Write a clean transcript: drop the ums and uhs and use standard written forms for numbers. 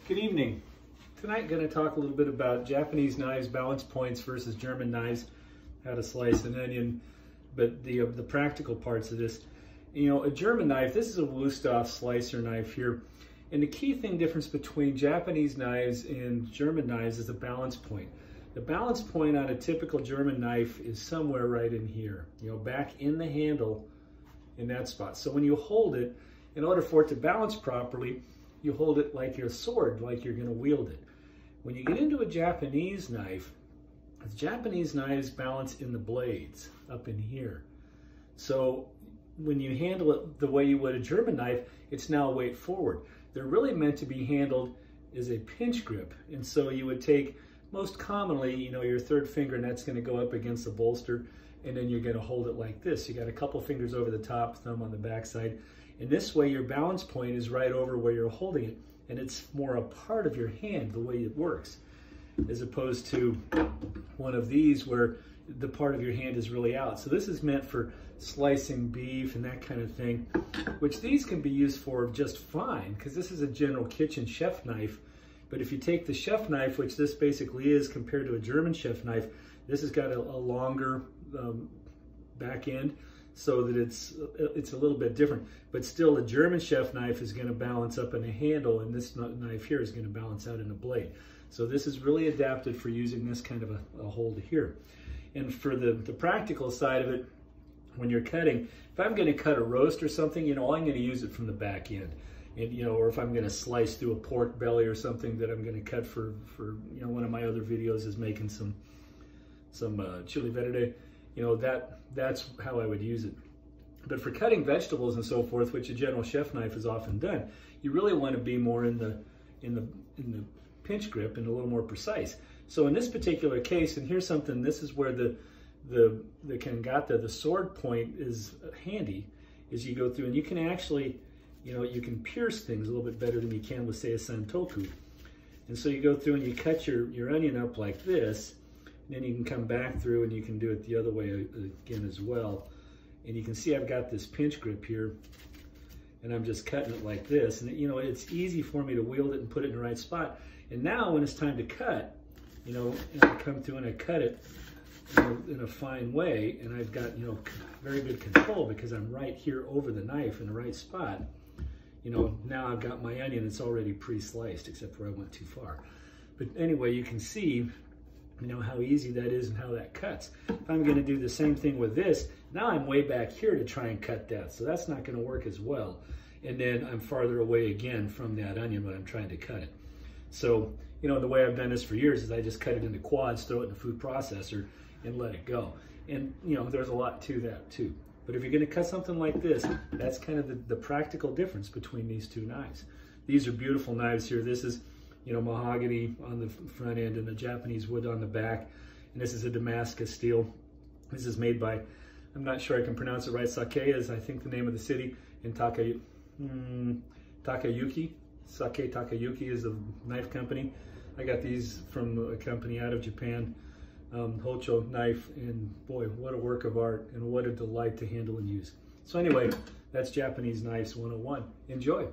Good evening. Tonight I'm going to talk a little bit about Japanese knives, balance points versus German knives, how to slice an onion, but the practical parts of this. You know, a German knife, this is a Wüsthof slicer knife here, and the key difference between Japanese knives and German knives is the balance point. The balance point on a typical German knife is somewhere right in here, you know, back in the handle in that spot. So when you hold it, in order for it to balance properly, you hold it like your sword, like you're going to wield it. When you get into a Japanese knife, the Japanese knives balance in the blades up in here. So when you handle it the way you would a German knife, it's now weight forward. They're really meant to be handled as a pinch grip. And so you would take, most commonly, you know, your third finger, and that's going to go up against the bolster, and then you're going to hold it like this. You got a couple fingers over the top, thumb on the back side. And this way your balance point is right over where you're holding it, and it's more a part of your hand the way it works, as opposed to one of these where the part of your hand is really out. So this is meant for slicing beef and that kind of thing, which these can be used for just fine, because this is a general kitchen chef knife. But if you take the chef knife, which this basically is compared to a German chef knife, this has got a longer back end, so that it's a little bit different. But still, the German chef knife is going to balance up in the handle, and this knife here is going to balance out in the blade. So this is really adapted for using this kind of a hold here. And for the practical side of it, when you're cutting, if I'm going to cut a roast or something, you know, I'm going to use it from the back end. And, you know, or if I'm going to slice through a pork belly or something that I'm going to cut for you know, one of my other videos is making some chili verde. You know, that's how I would use it. But for cutting vegetables and so forth, which a general chef knife is often done, you really want to be more in the pinch grip and a little more precise. So in this particular case, and here's something, this is where the kangata, the sword point, is handy, is you go through and you can actually, you know, you can pierce things a little bit better than you can with, say, a santoku. And so you go through and you cut your onion up like this. And then you can come back through and you can do it the other way again as well. And you can see I've got this pinch grip here, and I'm just cutting it like this. And you know, it's easy for me to wield it and put it in the right spot. And now when it's time to cut, you know, and I come through and I cut it, you know, in a fine way, and I've got, you know, very good control because I'm right here over the knife in the right spot. You know, now I've got my onion, it's already pre-sliced, except where I went too far. But anyway, you can see, you know, how easy that is and how that cuts. If I'm going to do the same thing with this, now I'm way back here to try and cut that. So that's not going to work as well. And then I'm farther away again from that onion when I'm trying to cut it. So, you know, the way I've done this for years is I just cut it into quads, throw it in a food processor, and let it go. And, you know, there's a lot to that too. But if you're going to cut something like this, that's kind of the practical difference between these two knives. These are beautiful knives here. This is, you know, mahogany on the front end and the Japanese wood on the back. And this is a Damascus steel. This is made by, I'm not sure I can pronounce it right, Sake is, I think, the name of the city, in Takayuki. Sake Takayuki is the knife company. I got these from a company out of Japan, Hocho knife, and boy, what a work of art and what a delight to handle and use. So anyway, that's Japanese Knives 101. Enjoy.